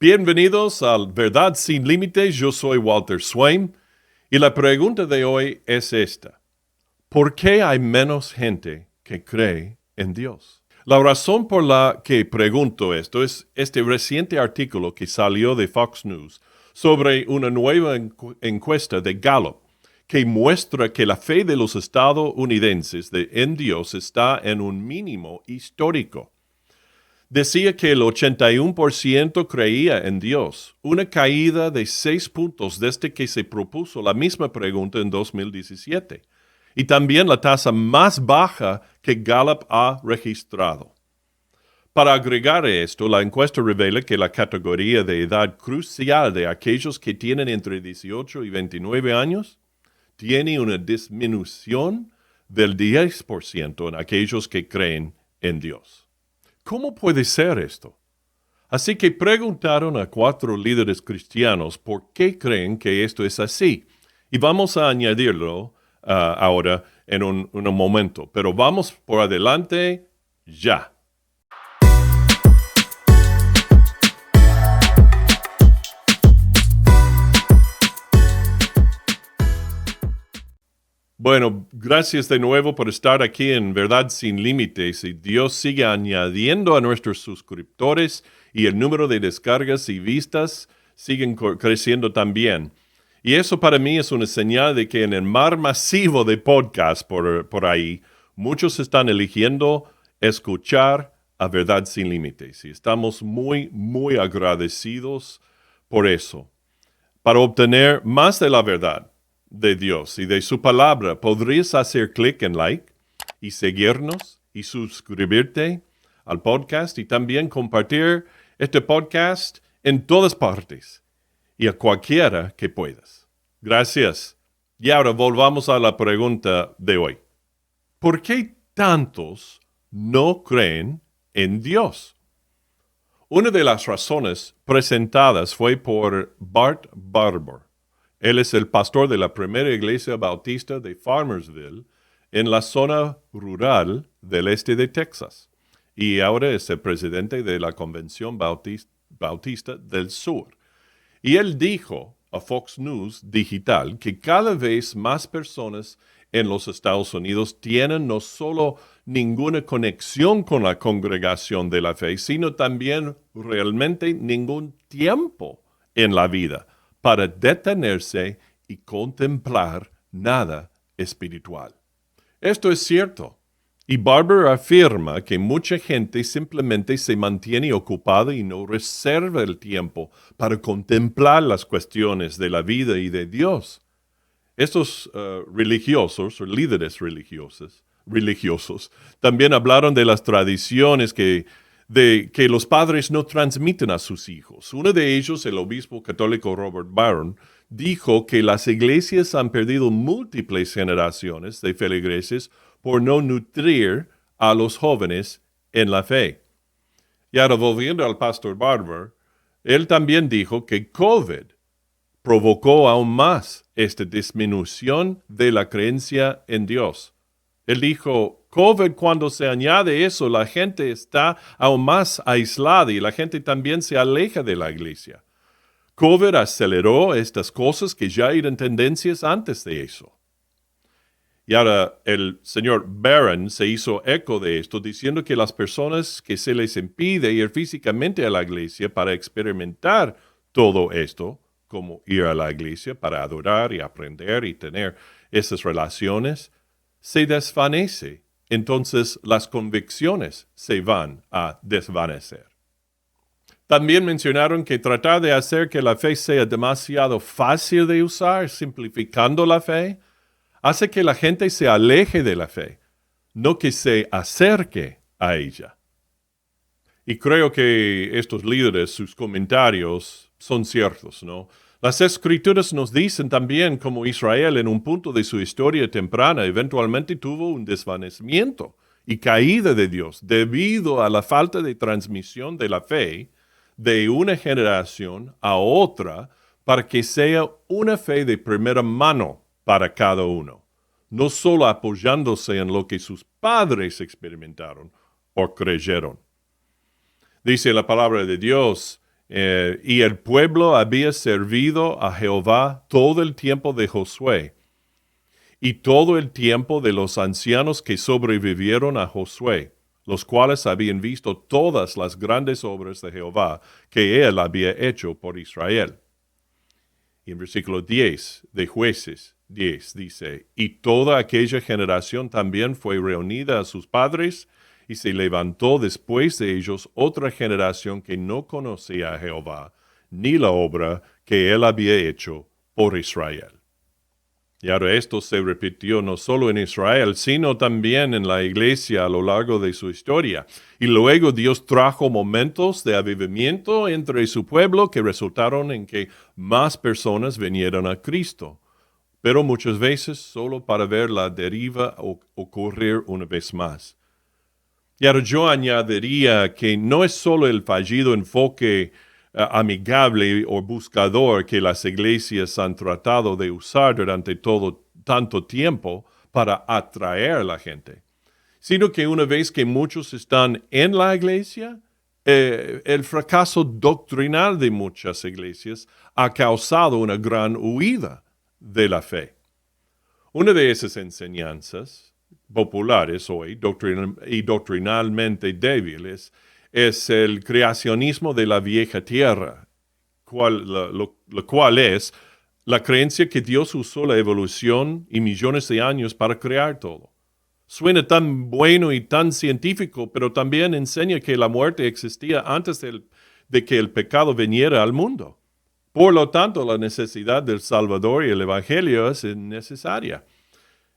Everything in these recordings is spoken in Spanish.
Bienvenidos al Verdad Sin Límites. Yo soy Walter Swain y la pregunta de hoy es esta. ¿Por qué hay menos gente que cree en Dios? La razón por la que pregunto esto es este reciente artículo que salió de Fox News sobre una nueva encuesta de Gallup que muestra que la fe de los estadounidenses en Dios está en un mínimo histórico. Decía que el 81% creía en Dios, una caída de 6 puntos desde que se propuso la misma pregunta en 2017, y también la tasa más baja que Gallup ha registrado. Para agregar a esto, la encuesta revela que la categoría de edad crucial de aquellos que tienen entre 18 y 29 años tiene una disminución del 10% en aquellos que creen en Dios. ¿Cómo puede ser esto? Así que preguntaron a 4 líderes cristianos por qué creen que esto es así. Y vamos a añadirlo ahora en un momento. Pero vamos por adelante ya. Bueno, gracias de nuevo por estar aquí en Verdad Sin Límites. Y Dios sigue añadiendo a nuestros suscriptores y el número de descargas y vistas siguen creciendo también. Y eso para mí es una señal de que en el mar masivo de podcasts por ahí, muchos están eligiendo escuchar a Verdad Sin Límites. Y estamos muy, muy agradecidos por eso. Para obtener más de la verdad de Dios y de su palabra, podrías hacer clic en like y seguirnos y suscribirte al podcast y también compartir este podcast en todas partes y a cualquiera que puedas. Gracias. Y ahora volvamos a la pregunta de hoy. ¿Por qué tantos no creen en Dios? Una de las razones presentadas fue por Bart Barber. Él es el pastor de la primera iglesia bautista de Farmersville, en la zona rural del este de Texas. Y ahora es el presidente de la Convención Bautista del Sur. Y él dijo a Fox News Digital que cada vez más personas en los Estados Unidos tienen no solo ninguna conexión con la congregación de la fe, sino también realmente ningún tiempo en la vida para detenerse y contemplar nada espiritual. Esto es cierto. Y Barber afirma que mucha gente simplemente se mantiene ocupada y no reserva el tiempo para contemplar las cuestiones de la vida y de Dios. Estos religiosos o líderes religiosos también hablaron de las tradiciones que los padres no transmiten a sus hijos. Uno de ellos, el obispo católico Robert Barron, dijo que las iglesias han perdido múltiples generaciones de feligreses por no nutrir a los jóvenes en la fe. Y ahora volviendo al pastor Barber, él también dijo que COVID provocó aún más esta disminución de la creencia en Dios. Él dijo, COVID, cuando se añade eso, la gente está aún más aislada y la gente también se aleja de la iglesia. COVID aceleró estas cosas que ya eran tendencias antes de eso. Y ahora el señor Barron se hizo eco de esto, diciendo que las personas que se les impide ir físicamente a la iglesia para experimentar todo esto, como ir a la iglesia para adorar y aprender y tener esas relaciones, se desvanece. Entonces las convicciones se van a desvanecer. También mencionaron que tratar de hacer que la fe sea demasiado fácil de usar, simplificando la fe, hace que la gente se aleje de la fe, no que se acerque a ella. Y creo que estos líderes, sus comentarios son ciertos, ¿no? Las Escrituras nos dicen también cómo Israel en un punto de su historia temprana eventualmente tuvo un desvanecimiento y caída de Dios debido a la falta de transmisión de la fe de una generación a otra para que sea una fe de primera mano para cada uno, no solo apoyándose en lo que sus padres experimentaron o creyeron. Dice la palabra de Dios Y el pueblo había servido a Jehová todo el tiempo de Josué y todo el tiempo de los ancianos que sobrevivieron a Josué, los cuales habían visto todas las grandes obras de Jehová que él había hecho por Israel. Y en versículo 10 de Jueces 10 dice, y toda aquella generación también fue reunida a sus padres, y se levantó después de ellos otra generación que no conocía a Jehová, ni la obra que él había hecho por Israel. Y ahora esto se repitió no solo en Israel, sino también en la iglesia a lo largo de su historia. Y luego Dios trajo momentos de avivamiento entre su pueblo que resultaron en que más personas vinieran a Cristo, pero muchas veces solo para ver la deriva ocurrir una vez más. Y ahora yo añadiría que no es solo el fallido enfoque amigable o buscador que las iglesias han tratado de usar durante tanto tiempo para atraer a la gente, sino que una vez que muchos están en la iglesia, el fracaso doctrinal de muchas iglesias ha causado una gran huida de la fe. Una de esas enseñanzas populares hoy y doctrinalmente débiles es el creacionismo de la vieja tierra, lo cual es la creencia que Dios usó la evolución y millones de años para crear todo. Suena tan bueno y tan científico, pero también enseña que la muerte existía antes de que el pecado viniera al mundo. Por lo tanto, la necesidad del Salvador y el Evangelio es necesaria.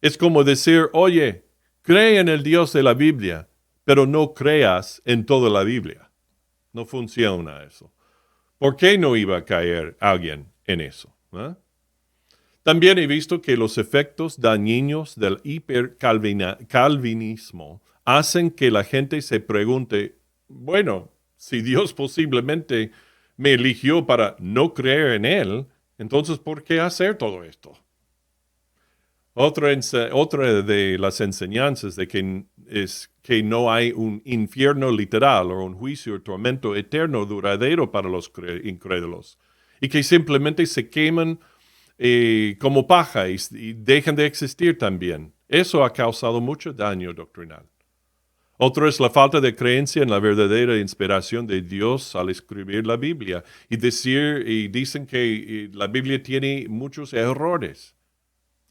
Es como decir, oye, cree en el Dios de la Biblia, pero no creas en toda la Biblia. No funciona eso. ¿Por qué no iba a caer alguien en eso? También he visto que los efectos dañinos del hipercalvinismo hacen que la gente se pregunte, bueno, si Dios posiblemente me eligió para no creer en Él, entonces ¿por qué hacer todo esto? Otra de las enseñanzas es que no hay un infierno literal o un juicio o tormento eterno duradero para los incrédulos y que simplemente se queman como paja y dejan de existir también. Eso ha causado mucho daño doctrinal. Otro es la falta de creencia en la verdadera inspiración de Dios al escribir la Biblia y dicen que la Biblia tiene muchos errores.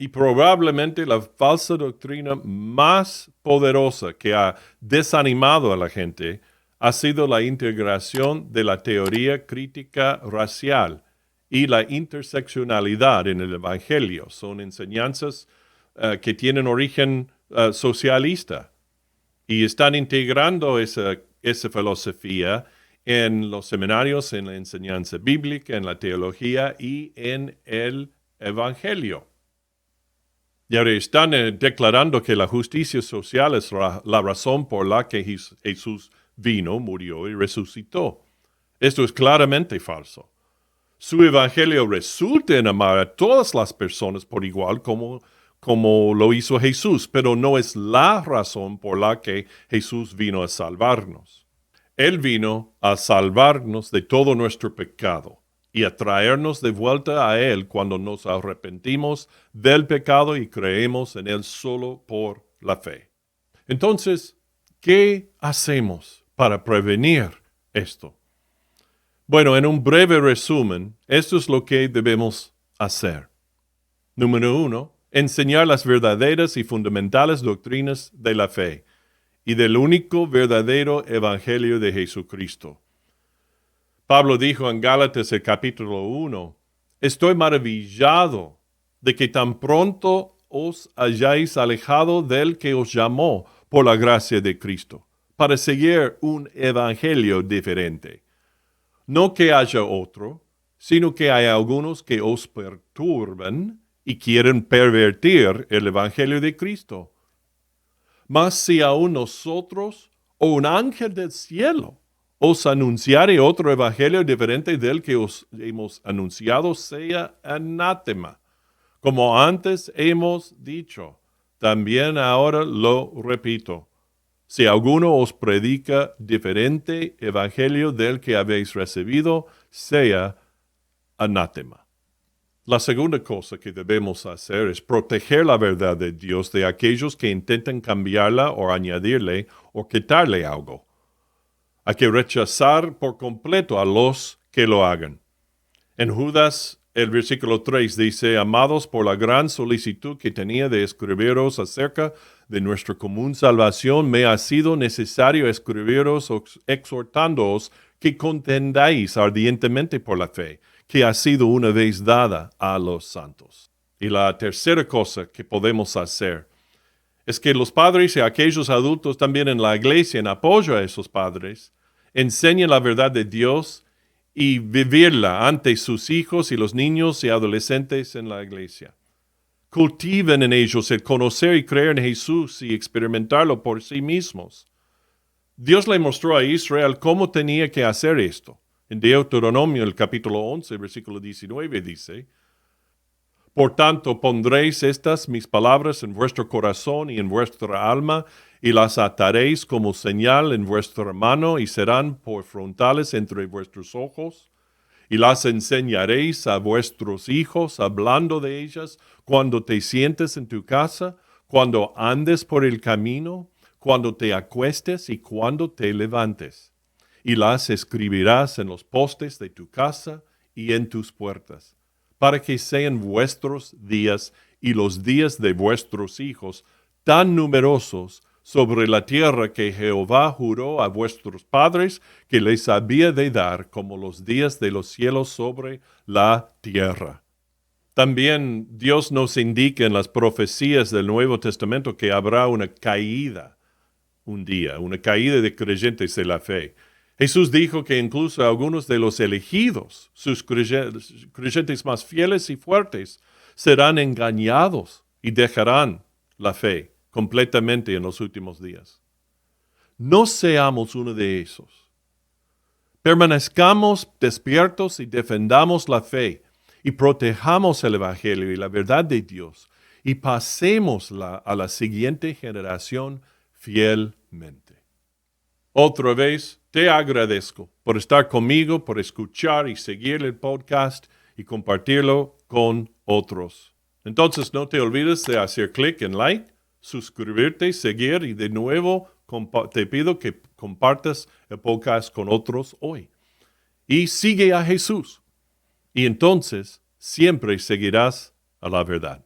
Y probablemente la falsa doctrina más poderosa que ha desanimado a la gente ha sido la integración de la teoría crítica racial y la interseccionalidad en el Evangelio. Son enseñanzas que tienen origen socialista y están integrando esa filosofía en los seminarios, en la enseñanza bíblica, en la teología y en el Evangelio. Y ahora están declarando que la justicia social es la razón por la que Jesús vino, murió y resucitó. Esto es claramente falso. Su evangelio resulta en amar a todas las personas por igual como lo hizo Jesús, pero no es la razón por la que Jesús vino a salvarnos. Él vino a salvarnos de todo nuestro pecado y a traernos de vuelta a Él cuando nos arrepentimos del pecado y creemos en Él solo por la fe. Entonces, ¿qué hacemos para prevenir esto? Bueno, en un breve resumen, esto es lo que debemos hacer. Número 1, enseñar las verdaderas y fundamentales doctrinas de la fe y del único verdadero evangelio de Jesucristo. Pablo dijo en Gálatas el capítulo 1, estoy maravillado de que tan pronto os hayáis alejado del que os llamó por la gracia de Cristo, para seguir un evangelio diferente. No que haya otro, sino que hay algunos que os perturban y quieren pervertir el evangelio de Cristo. Mas si aún nosotros o un ángel del cielo os anunciare otro evangelio diferente del que os hemos anunciado, sea anátema. Como antes hemos dicho, también ahora lo repito. Si alguno os predica diferente evangelio del que habéis recibido, sea anátema. La segunda cosa que debemos hacer es proteger la verdad de Dios de aquellos que intentan cambiarla o añadirle o quitarle algo. Hay que rechazar por completo a los que lo hagan. En Judas, el versículo 3 dice, amados, por la gran solicitud que tenía de escribiros acerca de nuestra común salvación, me ha sido necesario escribiros exhortándoos que contendáis ardientemente por la fe, que ha sido una vez dada a los santos. Y la tercera cosa que podemos hacer es que los padres y aquellos adultos también en la iglesia, en apoyo a esos padres, enseñen la verdad de Dios y vivirla ante sus hijos y los niños y adolescentes en la iglesia. Cultiven en ellos el conocer y creer en Jesús y experimentarlo por sí mismos. Dios le mostró a Israel cómo tenía que hacer esto. En Deuteronomio, el capítulo 11, versículo 19, dice, por tanto, pondréis estas mis palabras en vuestro corazón y en vuestra alma, y las ataréis como señal en vuestra mano, y serán por frontales entre vuestros ojos, y las enseñaréis a vuestros hijos, hablando de ellas, cuando te sientes en tu casa, cuando andes por el camino, cuando te acuestes y cuando te levantes. Y las escribirás en los postes de tu casa y en tus puertas, para que sean vuestros días y los días de vuestros hijos tan numerosos sobre la tierra que Jehová juró a vuestros padres que les había de dar, como los días de los cielos sobre la tierra. También Dios nos indica en las profecías del Nuevo Testamento que habrá una caída un día, una caída de creyentes de la fe. Jesús dijo que incluso algunos de los elegidos, sus creyentes más fieles y fuertes, serán engañados y dejarán la fe completamente en los últimos días. No seamos uno de esos. Permanezcamos despiertos y defendamos la fe y protejamos el Evangelio y la verdad de Dios y pasémosla a la siguiente generación fielmente. Otra vez, te agradezco por estar conmigo, por escuchar y seguir el podcast y compartirlo con otros. Entonces, no te olvides de hacer clic en like, suscribirte, seguir y de nuevo te pido que compartas el podcast con otros hoy. Y sigue a Jesús. Y entonces siempre seguirás a la verdad.